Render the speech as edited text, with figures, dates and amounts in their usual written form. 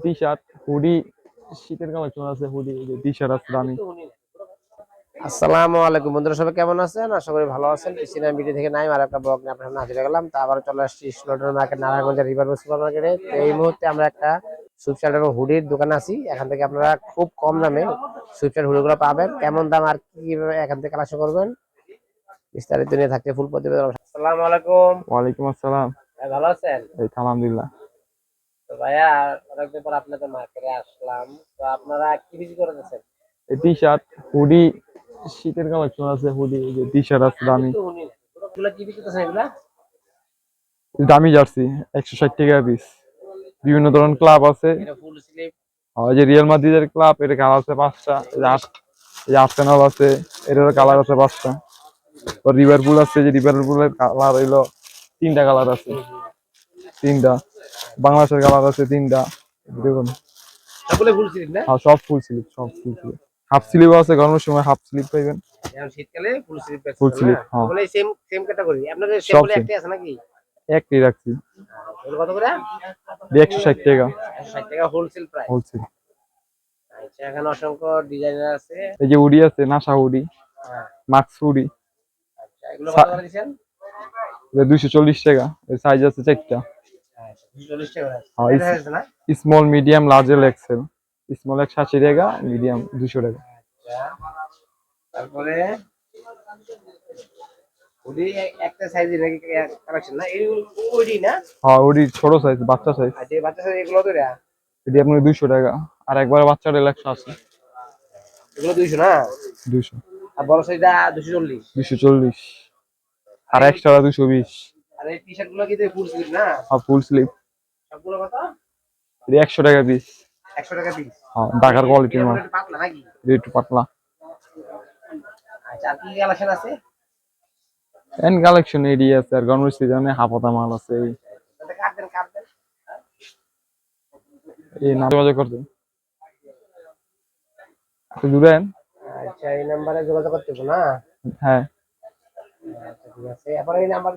T shirt, hoodie, শীতের collection আছে, hoodie, T shirt আছে দামি। আসসালামু আলাইকুম বন্ধুরা, সবাই কেমন আছেন? আশা করি ভালো আছেন। কৃষিনা ভিডিও থেকে নাই আর একটা ব্লগ নিয়ে আপনার সামনে হাজির হয়ে গেলাম। তা আবার চলে আসছি স্লোটার মার্কেট, নারায়ণগঞ্জের রিভার সুপার মার্কেটে। তো এই মুহূর্তে আমরা একটা সুইফট এবং হুডির দোকানে আছি। এখান থেকে আপনারা খুব কম দামে সুইফট হুডিগুলো পাবেন। কেমন দাম আর কিভাবে এখান থেকে কালেকশন করবেন বিস্তারিত নিয়ে থাকতে ফুল প্রতিবেদন। আসসালামু আলাইকুম। ওয়ালাইকুম আসসালাম। ভালো আছেন? এই তো আলহামদুলিল্লাহ। তো ভাইয়া, অনেকদিন পর আপনাদের মার্কেটে আসলাম। তো আপনারা কি বিক্রি করতেছেন? এই টি শার্ট, হুডি, শীতের কালেকশন আছে, হুডি, টি শার্ট আছে দামি। এগুলো কি বিক্রি করতেছেন এগুলা? দামি জার্সি 160 টাকা পিস। বিভিন্ন ধরনের ক্লাব আছে। এটা ফুল স্লিভ। আর যে রিয়াল মাদ্রিদের ক্লাব, এর কালার আছে 5টা। এই যে আর্সেনাল আছে, এটারও কালার আছে 5টা। তো লিভারপুল আছে, যে লিভারপুলের কালার হইলো 3টা কালার আছে, 3টা। বাংলাদেশের কালার আছে 3টা। দেখুন, সবগুলো ফুল স্লিভ না? হ্যাঁ সব ফুল স্লিভ, সব ফুল স্লিভ। হাফ স্লিভ আছে, গরমের সময় হাফ স্লিভ পাইবেন। এখন শীতকালে ফুল স্লিভ ফুল পাচ্ছেন স্লিভ, না? হ্যাঁ ওগুলো সেম সেম ক্যাটাগরি। আপনাদের সব সেমগুলো সেম। একটাই আছে নাকি? একটাই রাখছি। ওগুলো কত করে? 160 টাকা 60 টাকা হোলসেল প্রাইস। হোলসেল। আচ্ছা, এখানে অসংখ্য ডিজাইনার আছে। এই যে হুডি আছে, নাসা হুডি, হ্যাঁ। মাক্স হুডি, আচ্ছা, এগুলো কত করে দিচ্ছেন? 240 টাকা। এর সাইজ আছে 4টা। আচ্ছা, 240 টাকা আছে। হ্যাঁ, এটা আছে না? Small, medium, large, XL. Small 180 টাকা, মিডিয়াম 200 টাকা। আচ্ছা, তারপরে ওডি একটা সাইজের নাকি কালেকশন না? এই ওডি না? হ্যাঁ ওডি ছোট সাইজ, বাচ্চা সাইজ। আচ্ছা, এই বাচ্চা সাইজ এগুলো তো রে। এটি আপনার 200 টাকা। আর একবার বাচ্চাটা 180। এগুলো 200 না? 200, আর বড় সাইজটা 240। 240। আর আর এই এক্সট্রা 220। আর এই টি-শার্ট গুলো কি ফুল স্লিভ না? আর ফুল স্লিভ সবগুলো কত? এটি 100 টাকা পিস। 100 টাকা পিস। হ্যাঁ, ঢাকার কোয়ালিটির এটা মাল। একটু পাতলা নাকি? এটি একটু পাতলা। আচ্ছা, আর কি কালেকশন আছে? এন কালেকশন এডি আছে, আর গরমের সিজনে হাফতা মাল আছে। এটা কাট দেন, কাট দেন। এই নাম যোগাযোগ করতে একটু দূরে আন। আচ্ছা, এই নাম্বারে যোগাযোগ করতে হবে না? হ্যাঁ। আচ্ছা, ঠিক আছে। এরপর এই নাম্বার